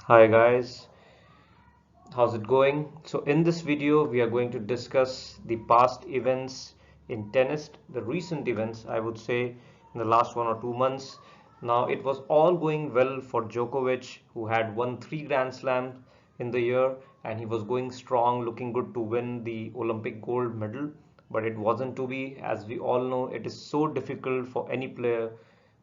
Hi guys, how's it going? So in this video we are going to discuss the past events in tennis, the recent events I would say in the last 1 or 2 months. Now it was all going well for Djokovic, who had won 3 Grand Slams in the year, and he was going strong, looking good to win the Olympic gold medal, but it wasn't to be. As we all know, it is so difficult for any player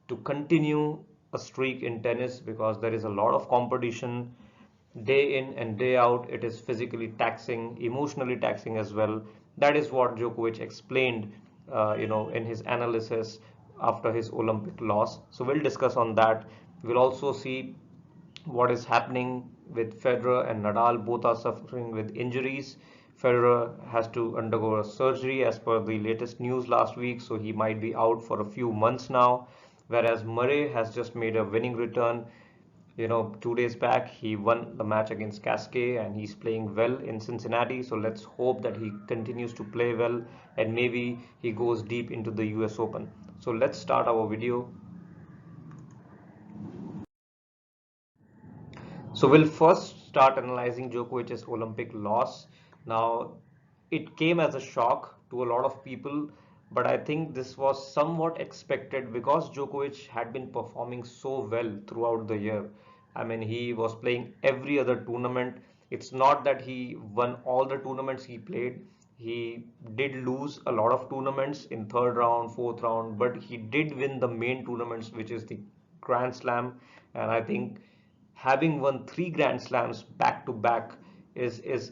to continue a streak in tennis because there is a lot of competition day in and day out. It is physically taxing, emotionally taxing as well. That is what Djokovic explained, in his analysis after his Olympic loss. So we'll discuss on that. We'll also see what is happening with Federer and Nadal. Both are suffering with injuries. Federer has to undergo a surgery as per the latest news last week, so he might be out for a few months now. Whereas Murray has just made a winning return. 2 days back he won the match against Cascade and he's playing well in Cincinnati. So let's hope that he continues to play well and maybe he goes deep into the US Open. So let's start our video. So we'll first start analyzing Djokovic's Olympic loss. Now, it came as a shock to a lot of people, but I think this was somewhat expected because Djokovic had been performing so well throughout the year. I mean, he was playing every other tournament. It's not that he won all the tournaments he played. He did lose a lot of tournaments in third round, fourth round, but he did win the main tournaments, which is the Grand Slam. And I think having won 3 Grand Slams back to back is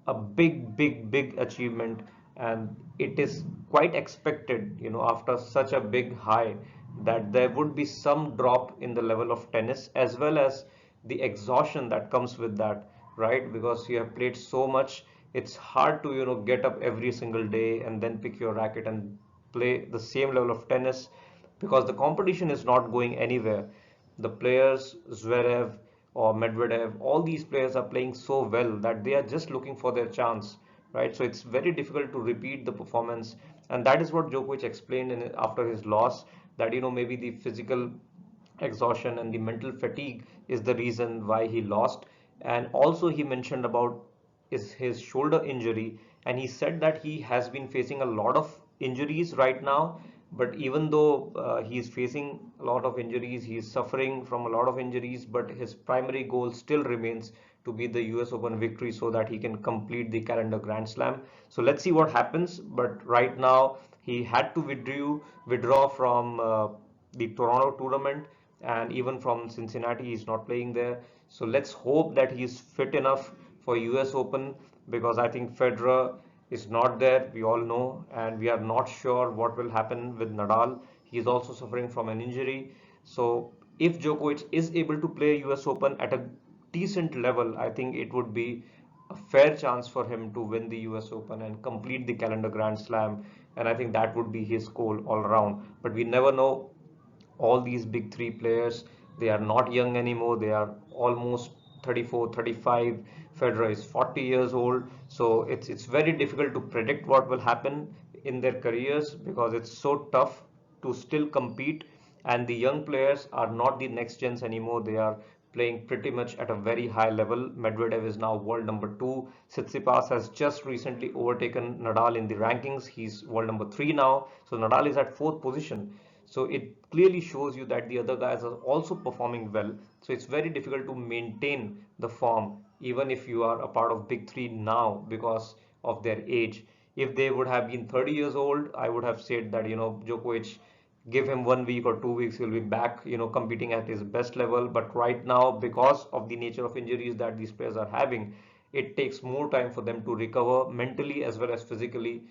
a big achievement, and it is quite expected, after such a big high, that there would be some drop in the level of tennis as well as the exhaustion that comes with that, right? Because you have played so much, it's hard to get up every single day and then pick your racket and play the same level of tennis because the competition is not going anywhere. The players, Zverev or Medvedev, all these players are playing so well that they are just looking for their chance, right? So it's very difficult to repeat the performance, and that is what Djokovic explained after his loss, that maybe the physical exhaustion and the mental fatigue is the reason why he lost. And also he mentioned about is his shoulder injury, and he said that he has been facing a lot of injuries right now, but even though he is facing a lot of injuries, he is suffering from a lot of injuries, but his primary goal still remains to be the US Open victory so that he can complete the calendar Grand Slam. So let's see what happens. But right now he had to withdraw from the Toronto tournament, and even from Cincinnati he's not playing there. So let's hope that he's fit enough for US Open, because I think Federer is not there, we all know, and we are not sure what will happen with Nadal. He is also suffering from an injury. So if Djokovic is able to play US Open at a decent level, I think it would be a fair chance for him to win the US Open and complete the calendar Grand Slam. And I think that would be his goal all around. But we never know. All these big three players, they are not young anymore. They are almost 34, 35. Federer is 40 years old. So it's very difficult to predict what will happen in their careers because it's so tough to still compete. And the young players are not the next gens anymore. They are playing pretty much at a very high level. Medvedev is now world number 2. Tsitsipas has just recently overtaken Nadal in the rankings. He's world number 3 now. So Nadal is at 4th position. So it clearly shows you that the other guys are also performing well. So it's very difficult to maintain the form even if you are a part of big three now because of their age. If they would have been 30 years old, I would have said that, Djokovic, give him 1 week or 2 weeks, he'll be back, competing at his best level. But right now, because of the nature of injuries that these players are having, it takes more time for them to recover mentally as well as physically,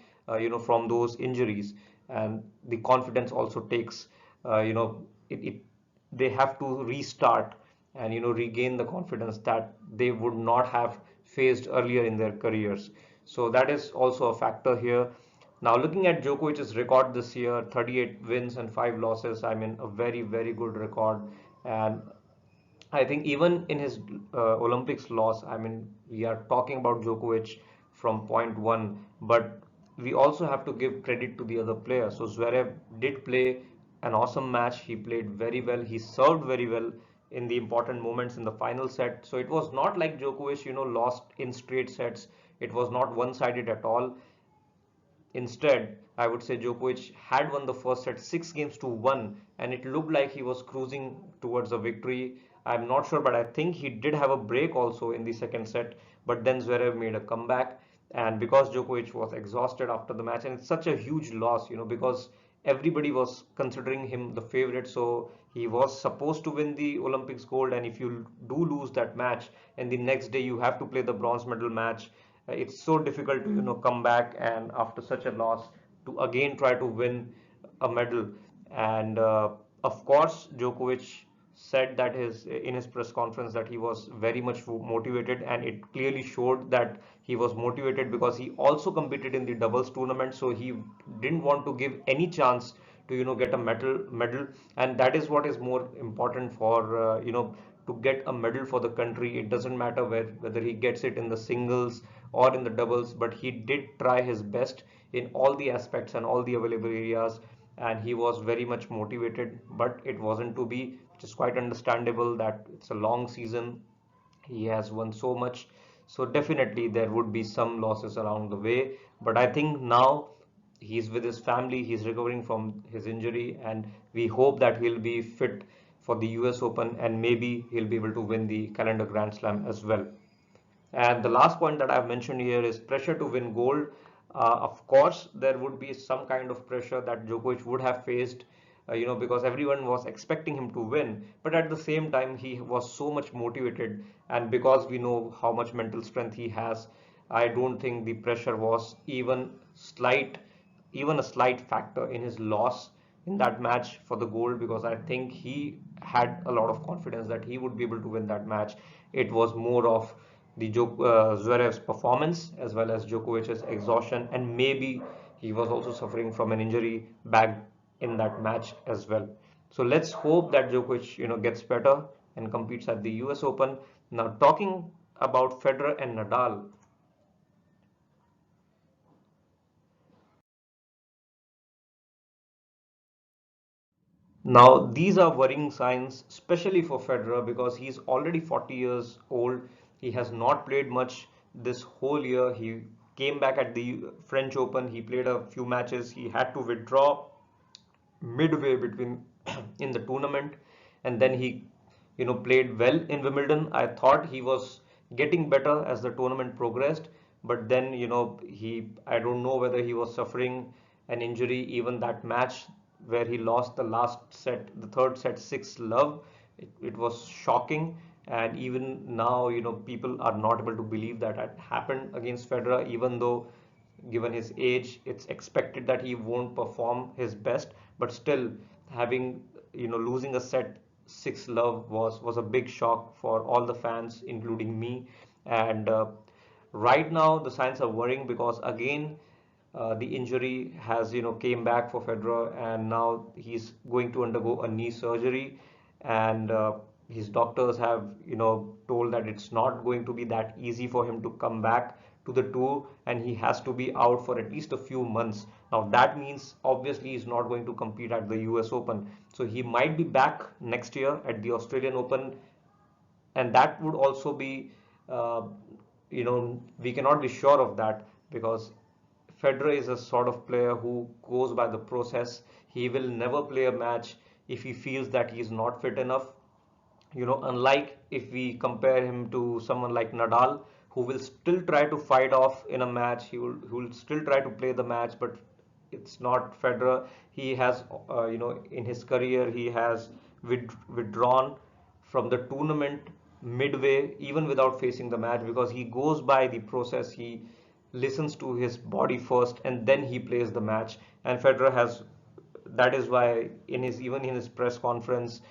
from those injuries. And the confidence also takes, they have to restart and regain the confidence that they would not have faced earlier in their careers. So that is also a factor here. Now looking at Djokovic's record this year, 38 wins and 5 losses, I mean a very good record. And I think even in his Olympics loss, I mean, we are talking about Djokovic from point one, but we also have to give credit to the other players. So Zverev did play an awesome match. He played very well. He served very well. in the important moments in the final set. So it was not like Djokovic, lost in straight sets. It was not one-sided at all. Instead, I would say Djokovic had won the first set 6 games to 1, and it looked like he was cruising towards a victory. I'm not sure, but I think he did have a break also in the second set. But then Zverev made a comeback, and because Djokovic was exhausted after the match, and it's such a huge loss, because everybody was considering him the favorite, so he was supposed to win the Olympics gold. And if you do lose that match, and the next day you have to play the bronze medal match, it's so difficult to come back and after such a loss to again try to win a medal. And of course Djokovic said that his in his press conference that he was very much motivated, and it clearly showed that he was motivated because he also competed in the doubles tournament, so he didn't want to give any chance to get a medal. And that is what is more important for to get a medal for the country. It doesn't matter whether he gets it in the singles or in the doubles, but he did try his best in all the aspects and all the available areas, and he was very much motivated. But it wasn't to be, which is quite understandable that it's a long season. He has won so much, so definitely there would be some losses along the way. But I think now he's with his family, he's recovering from his injury, and we hope that he'll be fit for the US Open, and maybe he'll be able to win the calendar Grand Slam as well. And the last point that I've mentioned here is pressure to win gold. Of course, there would be some kind of pressure that Djokovic would have faced, because everyone was expecting him to win. But at the same time, he was so much motivated, and because we know how much mental strength he has, I don't think the pressure was even a slight factor in his loss in that match for the gold, because I think he had a lot of confidence that he would be able to win that match. It was more of the Zverev's performance as well as Djokovic's exhaustion, and maybe he was also suffering from an injury back in that match as well. So let's hope that Djokovic, gets better and competes at the US Open. Now talking about Federer and Nadal. Now, these are worrying signs, especially for Federer, because he's already 40 years old. He has not played much this whole year. He came back at the French Open. He played a few matches. He had to withdraw midway between in the tournament, and then he played well in Wimbledon. I thought he was getting better as the tournament progressed, but then I don't know whether he was suffering an injury. Even that match where he lost the last set, the third set, 6-love, it was shocking. And even now people are not able to believe that it happened against Federer, even though given his age it's expected that he won't perform his best. But still, having losing a set 6-love was a big shock for all the fans, including me. And right now the signs are worrying, because again the injury has came back for Federer, and now he's going to undergo a knee surgery. And his doctors have told that it's not going to be that easy for him to come back to the tour, and he has to be out for at least a few months. Now that means obviously he's not going to compete at the US Open, so he might be back next year at the Australian Open. And that would also be uh, we cannot be sure of that, because Federer is a sort of player who goes by the process. He will never play a match if he feels that he is not fit enough. Unlike if we compare him to someone like Nadal, who will still try to fight off in a match, he will still try to play the match. But it's not Federer. He has, in his career, he has withdrawn from the tournament midway, even without facing the match, because he goes by the process. He listens to his body first, and then he plays the match. And Federer has, that is why in his even in his press conference,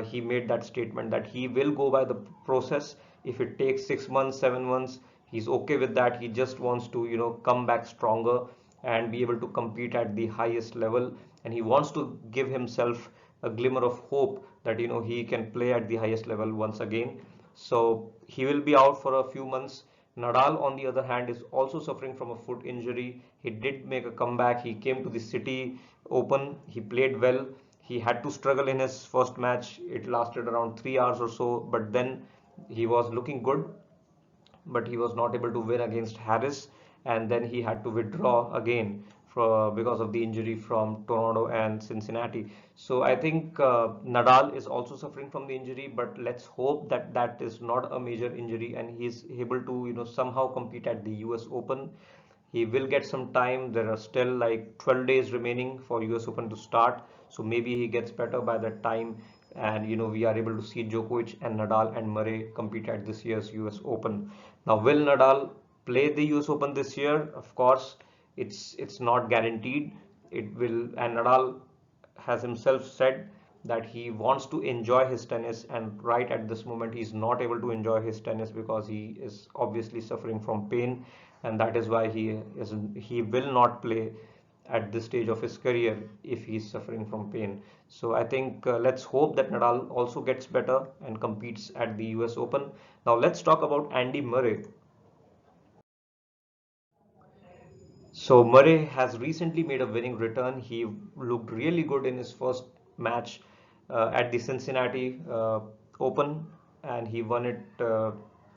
he made that statement that he will go by the process. If it takes 6 months, 7 months, he's okay with that. He just wants to come back stronger and be able to compete at the highest level, and he wants to give himself a glimmer of hope that he can play at the highest level once again. So he will be out for a few months. Nadal, on the other hand, is also suffering from a foot injury. He did make a comeback. He came to the City Open. He played well. He had to struggle in his first match. It lasted around 3 hours or so, but then he was looking good, but he was not able to win against Harris, and then he had to withdraw again because of the injury from Toronto and Cincinnati. So I think Nadal is also suffering from the injury, but let's hope that that is not a major injury and he's able to somehow compete at the US Open. He will get some time. There are still like 12 days remaining for US Open to start. So maybe he gets better by that time. And we are able to see Djokovic and Nadal and Murray compete at this year's US Open. Now, will Nadal play the US Open this year? Of course, it's not guaranteed. It will, and Nadal has himself said that he wants to enjoy his tennis, and right at this moment he's not able to enjoy his tennis because he is obviously suffering from pain, and that is why he will not play at this stage of his career if he's suffering from pain. So I think let's hope that Nadal also gets better and competes at the US Open. Now let's talk about Andy Murray. So Murray has recently made a winning return. He looked really good in his first match at the Cincinnati Open, and he won it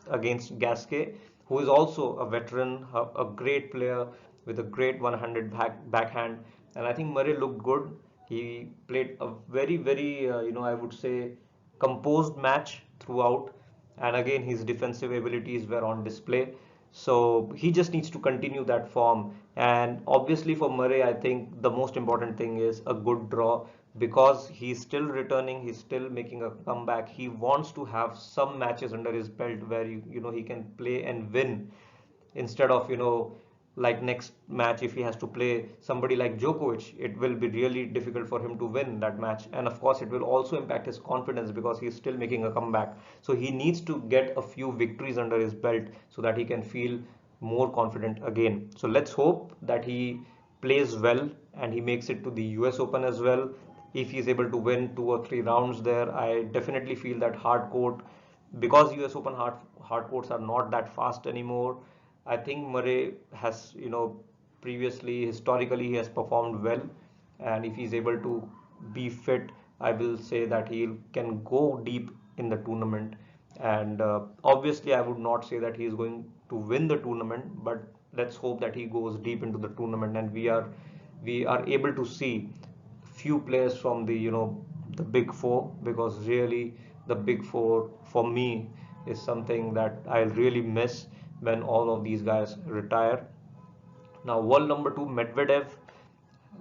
against Gasquet, who is also a veteran, a great player with a great 100 backhand. And I think Murray looked good. He played a very, very, I would say, composed match throughout, and again his defensive abilities were on display. So he just needs to continue that form. And obviously for Murray, I think the most important thing is a good draw, because he's still returning, he's still making a comeback. He wants to have some matches under his belt where he can play and win, instead of like next match, if he has to play somebody like Djokovic, it will be really difficult for him to win that match, and of course it will also impact his confidence because he is still making a comeback. So he needs to get a few victories under his belt so that he can feel more confident again. So let's hope that he plays well and he makes it to the US Open as well. If he's able to win 2 or 3 rounds there, I definitely feel that hard court, because US Open hard courts are not that fast anymore. I think Murray has, previously, historically, he has performed well, and if he's able to be fit, I will say that he can go deep in the tournament. And obviously, I would not say that he is going to win the tournament, but let's hope that he goes deep into the tournament, and we are able to see few players from the big four, because really the big four for me is something that I'll really miss when all of these guys retire. Now, world number two Medvedev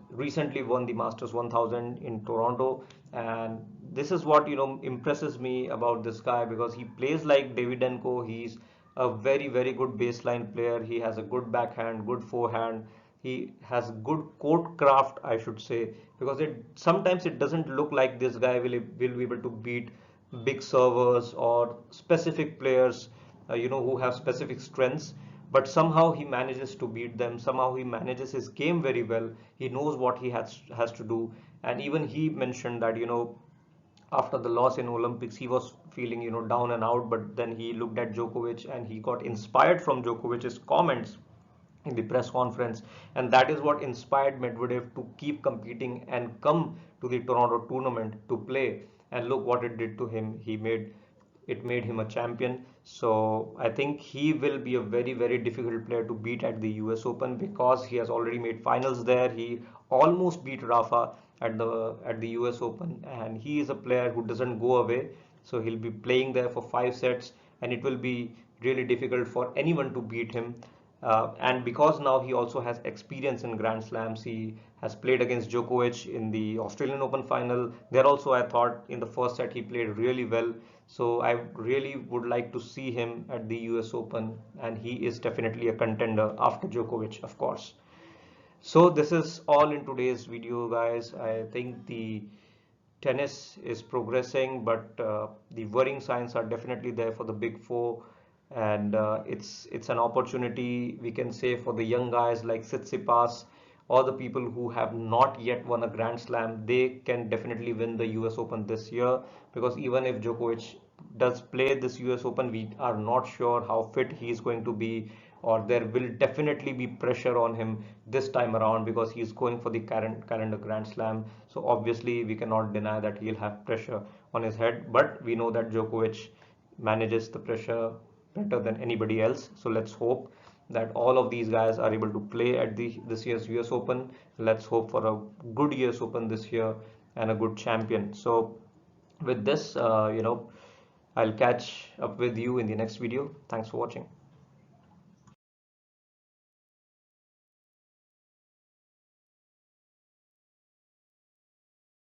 recently won the Masters 1000 in Toronto, and this is what impresses me about this guy, because he plays like Davydenko. He's a very, very good baseline player. He has a good backhand, good forehand. He has good court craft, I should say, because it sometimes it doesn't look like this guy will be able to beat big servers or specific players, who have specific strengths, but somehow he manages to beat them. Somehow he manages his game very well. He knows what he has to do, and even he mentioned that after the loss in Olympics, he was feeling down and out. But then he looked at Djokovic and he got inspired from Djokovic's comments in the press conference, and that is what inspired Medvedev to keep competing and come to the Toronto tournament to play. And look what it did to him. It made him a champion. So I think he will be a very, very difficult player to beat at the US Open, because he has already made finals there. He almost beat Rafa at the US Open, and he is a player who doesn't go away. So he'll be playing there for 5 sets, and it will be really difficult for anyone to beat him. And because now he also has experience in Grand Slams, he has played against Djokovic in the Australian Open final. There also, I thought in the first set he played really well. So I really would like to see him at the US Open, and he is definitely a contender after Djokovic, of course. So this is all in today's video, guys. I think the tennis is progressing, but the worrying signs are definitely there for the big four, and it's an opportunity, we can say, for the young guys like Tsitsipas, or the people who have not yet won a Grand Slam. They can definitely win the US Open this year, because even if Djokovic does play this US Open, we are not sure how fit he is going to be, or there will definitely be pressure on him this time around because he's going for the current calendar Grand Slam. So obviously we cannot deny that he'll have pressure on his head, but we know that Djokovic manages the pressure better than anybody else. So let's hope that all of these guys are able to play at the this year's US Open. Let's hope for a good US Open this year and a good champion. So with this, I'll catch up with you in the next video. Thanks for watching.